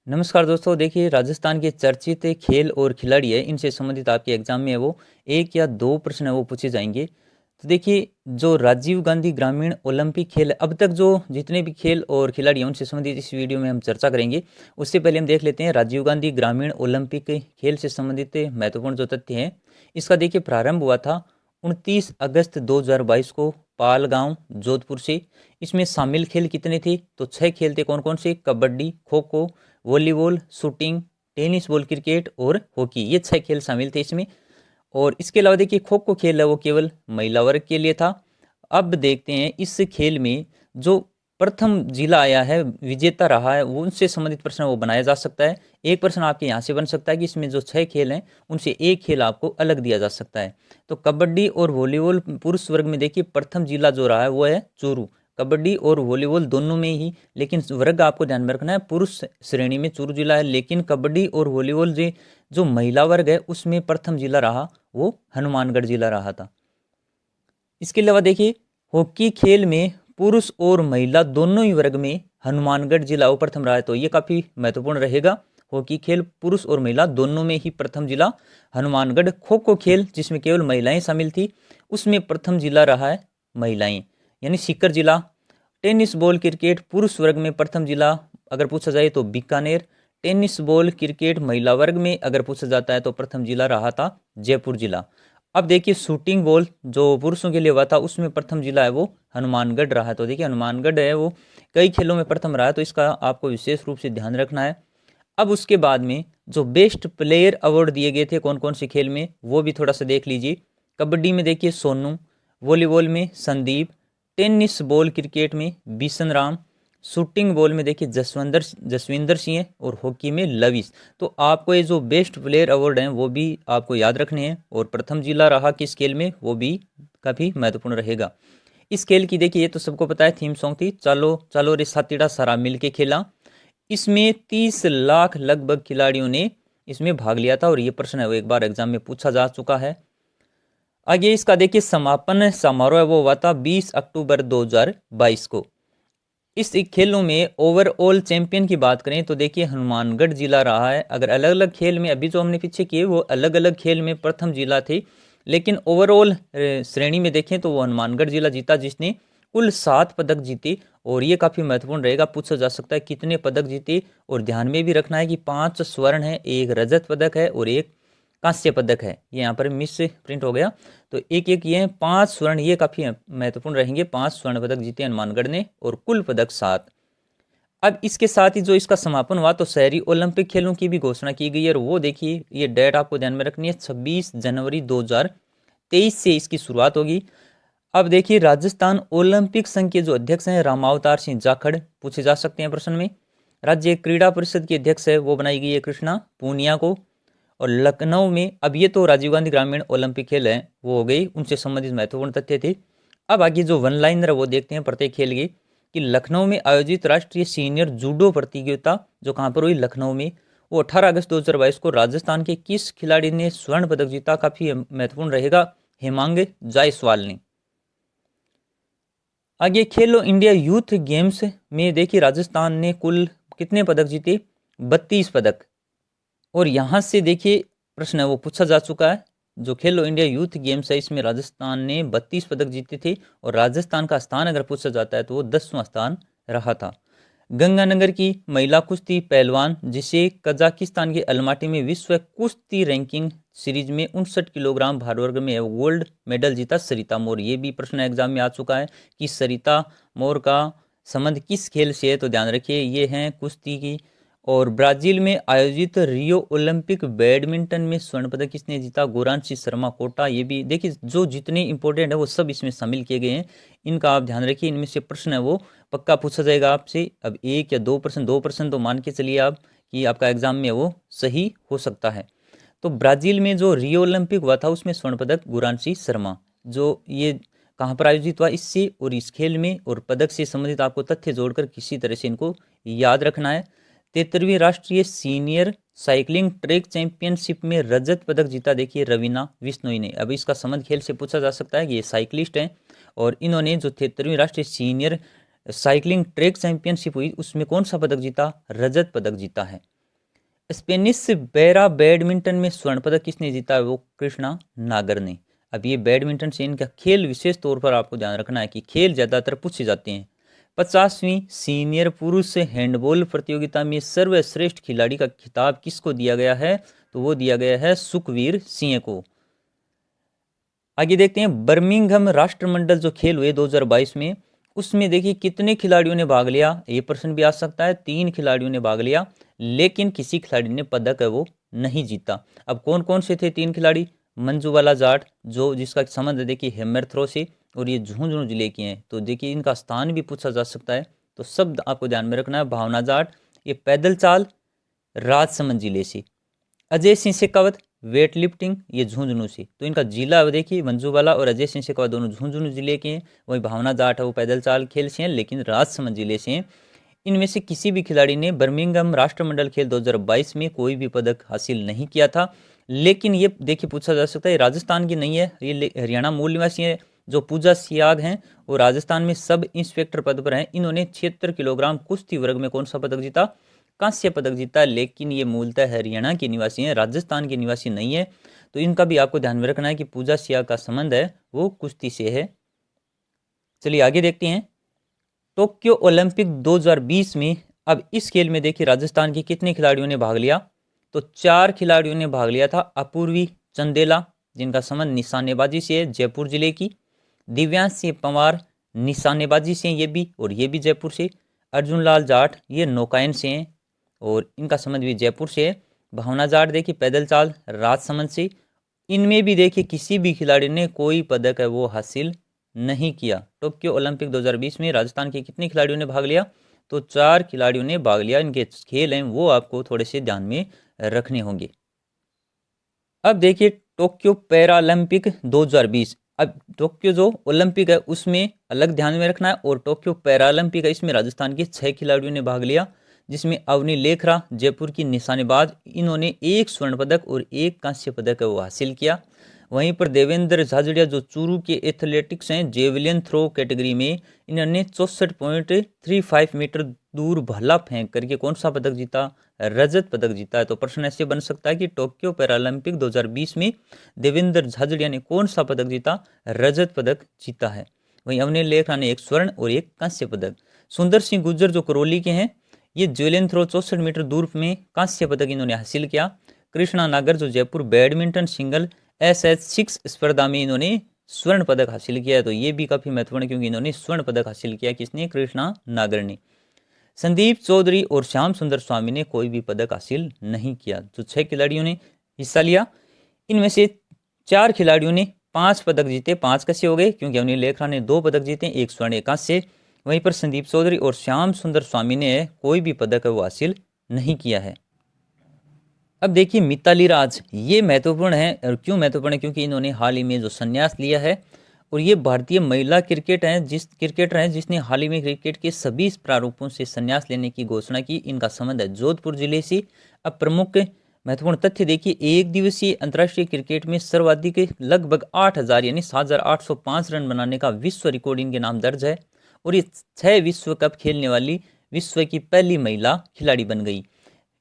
नमस्कार दोस्तों, देखिए राजस्थान के चर्चित खेल और खिलाड़ी है, इनसे संबंधित आपके एग्जाम में है वो एक या दो प्रश्न है वो पूछे जाएंगे। तो देखिए, जो राजीव गांधी ग्रामीण ओलंपिक खेल है, अब तक जो जितने भी खेल और खिलाड़ी हैं उनसे संबंधित इस वीडियो में हम चर्चा करेंगे। उससे पहले हम देख लेते हैं राजीव गांधी ग्रामीण ओलंपिक खेल से संबंधित महत्वपूर्ण जो तथ्य हैं। इसका देखिए प्रारंभ हुआ था 29 अगस्त 2022 को पाल गांव जोधपुर से। इसमें शामिल खेल कितने थे? तो 6 खेल थे। कौन कौन से? Kabaddi, kho kho, volleyball, shooting, tennis ball cricket और हॉकी, ये 6 खेल शामिल थे इसमें। और इसके अलावा देखिए खो खो खेल है वो केवल महिला वर्ग के लिए था। अब देखते हैं इस खेल में जो प्रथम जिला आया है, विजेता रहा है, वो उनसे संबंधित प्रश्न वो बनाया जा सकता है। एक प्रश्न आपके यहाँ से बन सकता है कि इसमें जो 6 खेल हैं उनसे एक खेल आपको अलग दिया जा सकता है। तो कबड्डी और वॉलीबॉल पुरुष वर्ग में देखिए प्रथम जिला जो रहा है वो है चूरू। कबड्डी और वॉलीबॉल दोनों में ही, लेकिन वर्ग आपको ध्यान में रखना है, पुरुष श्रेणी में चूरू जिला है, लेकिन कबड्डी और वॉलीबॉल जो महिला वर्ग है उसमें प्रथम जिला रहा वो हनुमानगढ़ जिला रहा था। इसके अलावा देखिए हॉकी खेल में पुरुष और महिला दोनों ही वर्ग में हनुमानगढ़ जिला वो प्रथम रहा है, तो ये काफी महत्वपूर्ण रहेगा। हॉकी खेल पुरुष और महिला दोनों में ही प्रथम जिला हनुमानगढ़। खो खो खेल जिसमें केवल महिलाएं शामिल थी, उसमें प्रथम जिला रहा है महिलाएं, यानी सीकर जिला। टेनिस बॉल क्रिकेट पुरुष वर्ग में प्रथम जिला अगर पूछा जाए तो बीकानेर। टेनिस बॉल क्रिकेट महिला वर्ग में अगर पूछा जाता है तो प्रथम जिला रहा था जयपुर जिला। अब देखिए शूटिंग बॉल जो पुरुषों के लिए हुआ था उसमें प्रथम जिला है वो हनुमानगढ़ रहा है। तो देखिए हनुमानगढ़ है वो कई खेलों में प्रथम रहा है, तो इसका आपको विशेष रूप से ध्यान रखना है। अब उसके बाद में जो बेस्ट प्लेयर अवार्ड दिए गए थे कौन कौन से खेल में, वो भी थोड़ा सा देख लीजिए। कबड्डी में देखिए सोनू, वॉलीबॉल में संदीप, टेनिस बॉल क्रिकेट में बिशन राम, शूटिंग बॉल में देखिए जसविंदर सिंह और हॉकी में लविश। तो आपको ये जो बेस्ट प्लेयर अवार्ड हैं वो भी आपको याद रखने हैं, और प्रथम जिला रहा किस खेल में वो भी काफ़ी महत्वपूर्ण रहेगा। इस खेल की देखिए ये तो सबको पता है, थीम सॉन्ग थी चलो चलो रे सातीड़ा सारा मिल के खेला। इसमें 30 लाख लगभग खिलाड़ियों ने इसमें भाग लिया था, और ये प्रश्न है वो एक बार एग्जाम में पूछा जा चुका है। आगे इसका देखिए समापन समारोह है वो हुआ था 20 अक्टूबर 2022 को। इस खेलों में ओवरऑल चैंपियन की बात करें तो देखिए हनुमानगढ़ जिला रहा है। अगर अलग अलग खेल में अभी जो हमने पीछे किए वो अलग अलग खेल में प्रथम जिला थे, लेकिन ओवरऑल श्रेणी में देखें तो वो हनुमानगढ़ जिला जीता, जिसने कुल 7 पदक जीते। और ये काफ़ी महत्वपूर्ण रहेगा, पूछा जा सकता है कितने पदक जीते। और ध्यान में भी रखना है कि 5 स्वर्ण है, एक रजत पदक है और एक कांस्य पदक है। ये यहाँ पर मिस प्रिंट हो गया, तो एक एक ये 5 स्वर्ण, ये काफ़ी महत्वपूर्ण रहेंगे। 5 स्वर्ण पदक जीते हनुमानगढ़ ने और कुल पदक 7। अब इसके साथ ही जो इसका समापन हुआ तो शहरी ओलंपिक खेलों की भी घोषणा की गई है, और वो देखिए ये डेट आपको ध्यान में रखनी है, 26 जनवरी 2023 से इसकी शुरुआत होगी। अब देखिए राजस्थान ओलंपिक संघ के जो अध्यक्ष हैं रामावतार सिंह जाखड़, पूछे जा सकते हैं प्रश्न में। राज्य क्रीड़ा परिषद के अध्यक्ष है वो बनाई गई है कृष्णा पूनिया को। और लखनऊ में, अब ये तो राजीव गांधी ग्रामीण ओलंपिक खेल है वो हो गई, उनसे संबंधित महत्वपूर्ण तथ्य थे। अब आगे जो वन लाइनर है वो देखते हैं प्रत्येक खेल की, कि लखनऊ में आयोजित राष्ट्रीय सीनियर जूडो प्रतियोगिता जो कहाँ पर हुई, लखनऊ में, वो 18 अगस्त 2022 को राजस्थान के किस खिलाड़ी ने स्वर्ण पदक जीता? काफी महत्वपूर्ण रहेगा, हेमांग जायसवाल ने। आगे खेलो इंडिया यूथ गेम्स में देखिए राजस्थान ने कुल कितने पदक जीते? 32 पदक। और यहाँ से देखिए प्रश्न है वो पूछा जा चुका है, जो खेलो इंडिया यूथ गेम्स है इसमें राजस्थान ने 32 पदक जीते थे, और राजस्थान का स्थान अगर पूछा जाता है तो वो 10वां स्थान रहा था। गंगानगर की महिला कुश्ती पहलवान जिसे कजाकिस्तान के अलमाटी में विश्व कुश्ती रैंकिंग सीरीज में 59 किलोग्राम भार वर्ग में गोल्ड मेडल जीता, सरिता मोर। ये भी प्रश्न एग्जाम में आ चुका है कि सरिता मोर का संबंध किस खेल से है, तो ध्यान रखिए ये है कुश्ती की। और ब्राजील में आयोजित रियो ओलंपिक बैडमिंटन में स्वर्ण पदक किसने जीता? गोरांशी शर्मा कोटा। ये भी देखिए जो जितने इंपॉर्टेंट है वो सब इसमें शामिल किए गए हैं, इनका आप ध्यान रखिए। इनमें से प्रश्न है वो पक्का पूछा जाएगा आपसे। अब 1 या 2%, 2% तो मान के चलिए आप कि आपका एग्जाम में वो सही हो सकता है। तो ब्राजील में जो रियो ओलंपिक हुआ था उसमें स्वर्ण पदक गुरांशी शर्मा, जो ये कहाँ पर आयोजित हुआ इससे और इस खेल में और पदक से संबंधित आपको तथ्य जोड़कर किसी तरह से इनको याद रखना है। 73वीं राष्ट्रीय सीनियर साइकिलिंग ट्रैक चैंपियनशिप में रजत पदक जीता देखिए रवीना बिश्नोई ने। अब इसका संबंध खेल से पूछा जा सकता है कि ये साइकिलिस्ट हैं, और इन्होंने जो 73वीं राष्ट्रीय सीनियर साइकिलिंग ट्रैक चैंपियनशिप हुई उसमें कौन सा पदक जीता? रजत पदक जीता है। स्पेनिश पैरा बैडमिंटन में स्वर्ण पदक किसने जीता है? वो कृष्णा नागर ने। अब ये बैडमिंटन से इनका खेल विशेष तौर पर आपको ध्यान रखना है कि खेल ज़्यादातर पूछे जाते हैं। 50वीं सीनियर पुरुष हैंडबॉल प्रतियोगिता में सर्वश्रेष्ठ खिलाड़ी का खिताब किसको दिया गया है? तो वो दिया गया है सुखवीर सिंह को। आगे देखते हैं बर्मिंघम राष्ट्रमंडल जो खेल हुए 2022 में, उसमें देखिए कितने खिलाड़ियों ने भाग लिया? ये प्रश्न भी आ सकता है। 3 खिलाड़ियों ने भाग लिया, लेकिन किसी खिलाड़ी ने पदक है वो नहीं जीता। अब कौन कौन से थे 3 खिलाड़ी? मंजूबाला जाट, जो जिसका संबंध देखिए हेमर थ्रो से, और ये झुंझुनू जिले के हैं। तो देखिए इनका स्थान भी पूछा जा सकता है, तो शब्द आपको ध्यान में रखना है। भावना जाट, ये पैदल चाल राजसमंद जिले से। अजय सिंह शेखावत वेट लिफ्टिंग, ये झुंझुनू से। तो इनका जिला देखिए मंजूबाला और अजय सिंह शेखावत दोनों झुंझुनू जिले के हैं। वही भावना जाट है वो पैदल चाल खेल से हैं, लेकिन राजसमंद जिले से हैं। इनमें से किसी भी खिलाड़ी ने बर्मिंघम राष्ट्रमंडल खेल 2022 में कोई भी पदक हासिल नहीं किया था। लेकिन ये देखिए पूछा जा सकता है, राजस्थान की नहीं है, ये हरियाणा मूल निवासी है। जो पूजा सियाग हैं वो राजस्थान में सब इंस्पेक्टर पद पर हैं। इन्होंने 76 किलोग्राम कुश्ती वर्ग में कौन सा पदक जीता? कांस्य पदक जीता। लेकिन ये मूलतः हरियाणा के निवासी हैं, राजस्थान के निवासी नहीं है। तो इनका भी आपको ध्यान में रखना है कि पूजा सियाग का संबंध है वो कुश्ती से है। चलिए आगे देखते हैं टोक्यो ओलंपिक 2020 में। अब इस खेल में देखिए राजस्थान के कितने खिलाड़ियों ने भाग लिया? तो 4 खिलाड़ियों ने भाग लिया था। अपूर्वी चंदेला, जिनका संबंध निशानेबाजी से है, जयपुर जिले की। दिव्यांश सिंह पंवार निशानेबाजी से ये भी, और ये भी जयपुर से। अर्जुन लाल जाट ये नौकायन से हैं, और इनका संबंध भी जयपुर से है। भावना जाट देखिए पैदल चाल राजसमंद से। इनमें भी देखिए किसी भी खिलाड़ी ने कोई पदक है वो हासिल नहीं किया। टोक्यो ओलंपिक 2020 में राजस्थान के कितने खिलाड़ियों ने भाग लिया? तो 4 खिलाड़ियों ने भाग लिया। इनके खेल हैं वो आपको थोड़े से ध्यान में रखने होंगे। अब देखिए टोक्यो पैरालंपिक 2020। अब टोक्यो जो ओलंपिक है उसमें अलग ध्यान में रखना है, और टोक्यो पैरालंपिक है इसमें राजस्थान के 6 खिलाड़ियों ने भाग लिया, जिसमें अवनी लेखरा जयपुर की निशानेबाज, इन्होंने 1 स्वर्ण पदक और 1 कांस्य पदक है वो हासिल किया। वहीं पर देवेंद्र झाझड़िया जो चूरू के एथलेटिक्स हैं जेवलिन थ्रो कैटेगरी में, इन्होंने 64.35 मीटर दूर भाला फेंक करके कौन सा पदक जीता? रजत पदक जीता है। तो प्रश्न ऐसे बन सकता है कि टोक्यो पैरालंपिक 2020 में देवेंद्र झाझड़िया ने कौन सा पदक जीता? रजत पदक जीता है। वहीं अवनी लेखरा ने 1 स्वर्ण और 1 कांस्य पदक। सुंदर सिंह गुर्जर जो करौली के हैं, ये जेवलिन थ्रो 64 मीटर दूर में कांस्य पदक इन्होंने हासिल किया। कृष्णा नागर जो जयपुर बैडमिंटन सिंगल SH6 स्पर्धा में इन्होंने स्वर्ण पदक हासिल किया है। तो ये भी काफी महत्वपूर्ण है, क्योंकि इन्होंने स्वर्ण पदक हासिल किया। किसने? कृष्णा नागर ने। संदीप चौधरी और श्याम सुंदर स्वामी ने कोई भी पदक हासिल नहीं किया। जो 6 खिलाड़ियों ने हिस्सा लिया, इनमें से 4 खिलाड़ियों ने 5 पदक जीते। 5 कैसे हो गए? क्योंकि अवनी लेखरा ने 2 पदक जीते, 1 स्वर्ण 1 कांस्य। वहीं पर संदीप चौधरी और श्याम सुंदर स्वामी ने कोई भी पदक वो हासिल नहीं किया है। अब देखिए मिताली राज, ये महत्वपूर्ण है। और क्यों महत्वपूर्ण है? क्योंकि इन्होंने हाल ही में जो संन्यास लिया है, और ये भारतीय महिला क्रिकेटर हैं जिसने हाल ही में क्रिकेट के सभी प्रारूपों से संन्यास लेने की घोषणा की। इनका संबंध है जोधपुर जिले से। अब प्रमुख महत्वपूर्ण तथ्य देखिए, एक दिवसीय अंतर्राष्ट्रीय क्रिकेट में सर्वाधिक लगभग 8,000 यानी 7,805 रन बनाने का विश्व रिकॉर्ड इनके नाम दर्ज है, और ये 6 विश्व कप खेलने वाली विश्व की पहली महिला खिलाड़ी बन गई।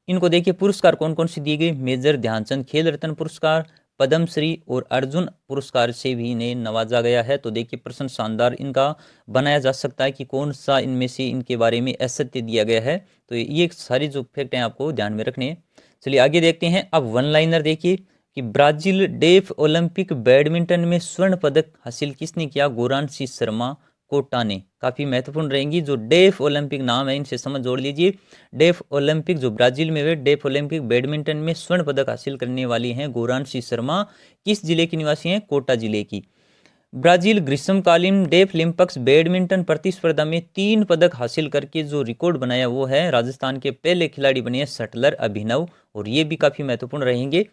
इनको देखिए पुरस्कार कौन कौन से दिए गए? मेजर ध्यानचंद खेल रत्न पुरस्कार, पद्मश्री और अर्जुन पुरस्कार से भी इन्हें नवाजा गया है। तो देखिए प्रश्न शानदार इनका बनाया जा सकता है कि कौन सा इनमें से इनके बारे में असत्य दिया गया है। तो ये सारी जो फैक्ट हैं आपको ध्यान में रखने हैं। चलिए आगे देखते हैं। अब वन लाइनर देखिए कि ब्राजील डेफ ओलंपिक बैडमिंटन में स्वर्ण पदक हासिल किसने किया? गोरांशी शर्मा कोटा ने। काफी महत्वपूर्ण रहेंगी। जो डेफ ओलंपिक नाम है इनसे समझ जोड़ लीजिए। डेफ ओलंपिक जो ब्राजील में हुए डेफ ओलंपिक बैडमिंटन में स्वर्ण पदक हासिल करने वाली हैं गोरांशी शर्मा। किस जिले की निवासी हैं? कोटा जिले की। ब्राजील ग्रीष्मकालीन डेफ ओलंपिक्स बैडमिंटन प्रतिस्पर्धा में 3 पदक हासिल करके जो रिकॉर्ड बनाया वो है राजस्थान के पहले खिलाड़ी बने हैं शटलर अभिनव, और ये भी काफी महत्वपूर्ण रहेंगे।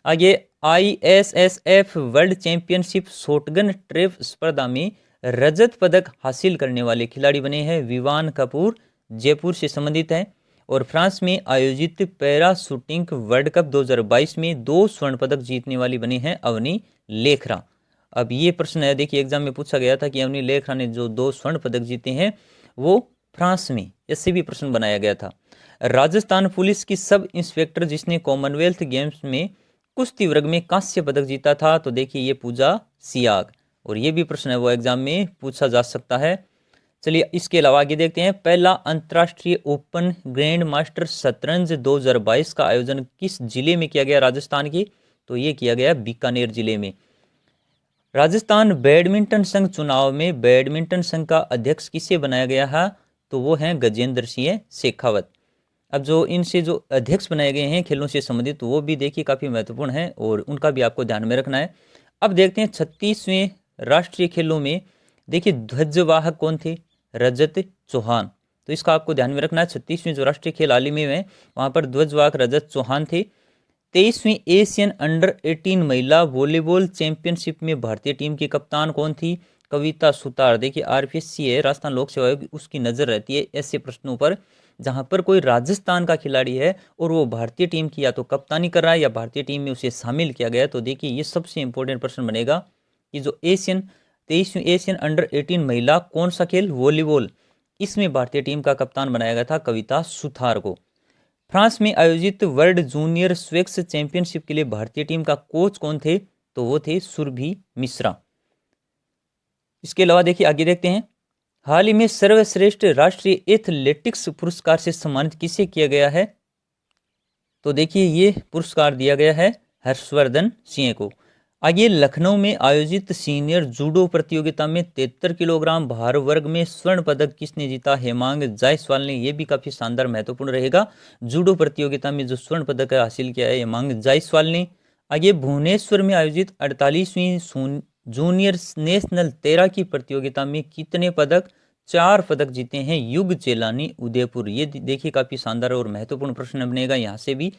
आगे ISSF world championship shotgun trap स्पर्धा में रजत पदक हासिल करने वाले खिलाड़ी बने हैं विवान कपूर, जयपुर से संबंधित हैं। और फ्रांस में आयोजित पैरा शूटिंग वर्ल्ड कप 2022 में 2 स्वर्ण पदक जीतने वाली बनी हैं अवनी लेखरा। अब ये प्रश्न है देखिए एग्जाम में पूछा गया था कि अवनी लेखरा ने जो 2 स्वर्ण पदक जीते हैं वो फ्रांस में, इससे भी प्रश्न बनाया गया था। राजस्थान पुलिस की सब इंस्पेक्टर जिसने कॉमनवेल्थ गेम्स में कुश्ती वर्ग में कांस्य पदक जीता था, तो देखिए ये पूजा सियाग, और ये भी प्रश्न है वो एग्जाम में पूछा जा सकता है। चलिए इसके अलावा आगे देखते हैं, पहला अंतर्राष्ट्रीय ओपन ग्रैंड मास्टर शतरंज 2022 का आयोजन किस जिले में किया गया राजस्थान के, तो ये किया गया बीकानेर जिले में। राजस्थान बैडमिंटन संघ चुनाव में बैडमिंटन संघ का अध्यक्ष किसे बनाया गया है, तो वो हैं गजेंद्र सिंह शेखावत। अब जो इनसे जो अध्यक्ष बनाए गए हैं खेलों से संबंधित, तो वो भी देखिए काफ़ी महत्वपूर्ण है और उनका भी आपको ध्यान में रखना है। अब देखते हैं 36वें राष्ट्रीय खेलों में देखिए ध्वजवाहक कौन थे, रजत चौहान। तो इसका आपको ध्यान में रखना है। 36वें जो राष्ट्रीय खेल हाल ही में है वहाँ पर ध्वजवाहक रजत चौहान थे। 23वीं एशियन अंडर 18 महिला वॉलीबॉल चैंपियनशिप में भारतीय टीम की कप्तान कौन थी, कविता सुतार। देखिए आरपीएससी है, राजस्थान लोक सेवा आयोग, उसकी नज़र रहती है ऐसे प्रश्नों पर जहां पर कोई राजस्थान का खिलाड़ी है और वो भारतीय टीम की या तो कप्तानी कर रहा है या भारतीय टीम में उसे शामिल किया गया। तो देखिए ये सबसे इंपॉर्टेंट प्रश्न बनेगा कि जो 23वीं एशियन अंडर 18 महिला कौन सा खेल, वॉलीबॉल, इसमें भारतीय टीम का कप्तान बनाया गया था कविता सुथार को। फ्रांस में आयोजित वर्ल्ड जूनियर स्वेक्स चैंपियनशिप के लिए भारतीय टीम का कोच कौन थे, तो वो थे सुरभि मिश्रा। इसके अलावा देखिए आगे देखते हैं, हाल ही में सर्वश्रेष्ठ राष्ट्रीय एथलेटिक्स पुरस्कार से सम्मानित किसे किया गया है, तो देखिए ये पुरस्कार दिया गया है हर्षवर्धन सिंह को। आगे लखनऊ में आयोजित सीनियर जूडो प्रतियोगिता में 73 किलोग्राम भार वर्ग में स्वर्ण पदक किसने जीता, हेमांग जायसवाल ने। यह भी काफी शानदार महत्वपूर्ण रहेगा, जूडो प्रतियोगिता में जो स्वर्ण पदक हासिल किया है हेमांग जायसवाल ने। आगे भुवनेश्वर में आयोजित 48वीं जूनियर नेशनल तैराकी प्रतियोगिता में कितने पदक, 4 पदक जीते हैं युग चेलानी उदयपुर। ये देखिए काफी शानदार और महत्वपूर्ण प्रश्न बनेगा यहाँ से भी।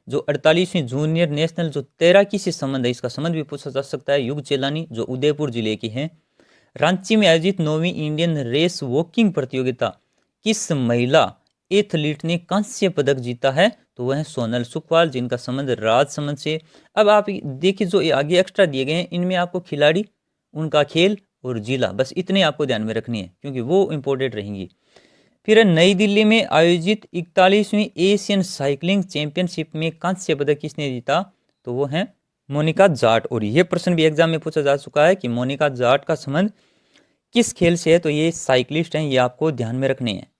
जो 48वीं जूनियर नेशनल जो तैराकी से संबंध है, इसका संबंध भी पूछा जा सकता है, युग चेलानी जो उदयपुर जिले की हैं। रांची में आयोजित 9वीं इंडियन रेस वॉकिंग प्रतियोगिता किस महिला एथलीट ने कांस्य पदक जीता है, तो वह है सोनल सुखवाल, जिनका संबंध राजसमंद से। अब आप देखिए जो आगे एक्स्ट्रा दिए गए हैं इनमें आपको खिलाड़ी, उनका खेल और जिला, बस इतने आपको ध्यान में रखनी है क्योंकि वो इंपॉर्टेंट रहेंगी। फिर नई दिल्ली में आयोजित 41वीं एशियन साइकिलिंग चैंपियनशिप में कांस्य पदक किसने जीता, तो वो है मोनिका जाट। और यह प्रश्न भी एग्जाम में पूछा जा चुका है कि मोनिका जाट का संबंध किस खेल से है, तो ये साइकिलिस्ट हैं, ये आपको ध्यान में रखने हैं।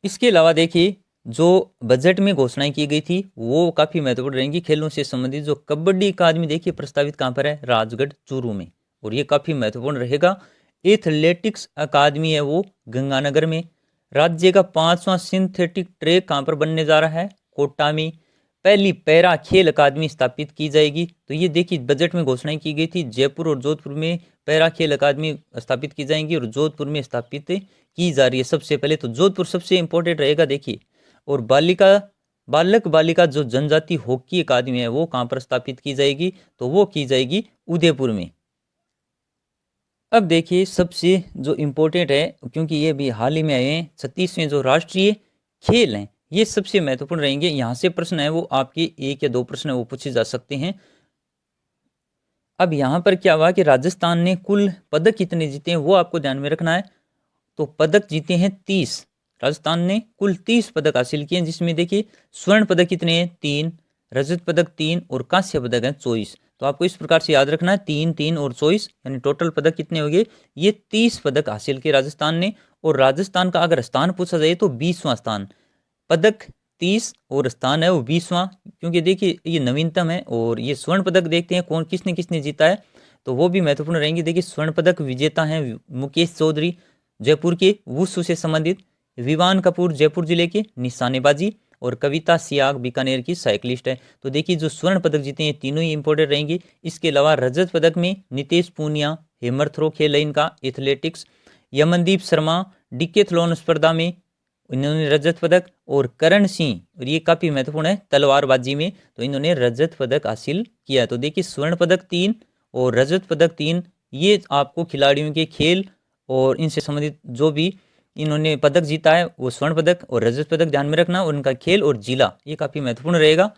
इसके अलावा देखिए जो बजट में घोषणाएं की गई थी वो काफी महत्वपूर्ण रहेंगी खेलों से संबंधित। जो कबड्डी अकादमी देखिए प्रस्तावित कहां पर है, राजगढ़ चूरू में, और ये काफी महत्वपूर्ण रहेगा। एथलेटिक्स अकादमी है वो गंगानगर में। राज्य का 5वां सिंथेटिक ट्रैक कहां पर बनने जा रहा है, कोटा में। पहली पैरा खेल अकादमी स्थापित की जाएगी, तो ये देखिए बजट में घोषणाएं की गई थी, जयपुर और जोधपुर में पैरा खेल अकादमी स्थापित की जाएंगी और जोधपुर में स्थापित की जा रही है सबसे पहले, तो जोधपुर सबसे इंपॉर्टेंट रहेगा देखिए। और बालक बालिका जो जनजाति हॉकी अकादमी है वो कहां पर स्थापित की जाएगी, तो वो की जाएगी उदयपुर में। अब देखिए सबसे जो इम्पोर्टेंट है, क्योंकि ये भी हाल ही में आए हैं, 36वें जो राष्ट्रीय खेल हैं ये सबसे महत्वपूर्ण रहेंगे। यहाँ से प्रश्न है वो आपके 1 या 2 प्रश्न वो पूछे जा सकते हैं। अब यहाँ पर क्या हुआ कि राजस्थान ने कुल पदक कितने जीते हैं वो आपको ध्यान में रखना है। तो पदक जीते हैं 30, राजस्थान ने कुल 30 पदक हासिल किए हैं, जिसमें देखिए स्वर्ण पदक कितने हैं, 3, रजत पदक 3 और कांस्य पदक है 24। तो आपको इस प्रकार से याद रखना है 3, 3 और 24, यानी टोटल पदक कितने हो गए, ये 30 पदक हासिल किए राजस्थान ने। और राजस्थान का अगर स्थान पूछा जाए तो 20वां स्थान, पदक 30 और स्थान है वो 20वां, क्योंकि देखिए ये नवीनतम है। और ये स्वर्ण पदक देखते हैं कौन किसने किसने जीता है, तो वो भी महत्वपूर्ण रहेंगे। देखिए स्वर्ण पदक विजेता हैं मुकेश चौधरी जयपुर के वुशु से संबंधित, विवान कपूर जयपुर जिले के निशानेबाजी, और कविता सियाग बीकानेर की साइकिलिस्ट है। तो देखिए जो स्वर्ण पदक जीते हैं तीनों ही इंपॉर्टेंट रहेंगे। इसके अलावा रजत पदक में नितेश पूनिया, हेमर थ्रो खेल है इनका एथलेटिक्स, यमनदीप शर्मा डिकेथलॉन स्पर्धा में इन्होंने रजत पदक, और करण सिंह, और ये काफी महत्वपूर्ण है तलवारबाजी में, तो इन्होंने रजत पदक हासिल किया। तो देखिए स्वर्ण पदक 3 और रजत पदक 3, ये आपको खिलाड़ियों के खेल और इनसे संबंधित जो भी इन्होंने पदक जीता है वो स्वर्ण पदक और रजत पदक ध्यान में रखना, और उनका खेल और जिला ये काफी महत्वपूर्ण रहेगा।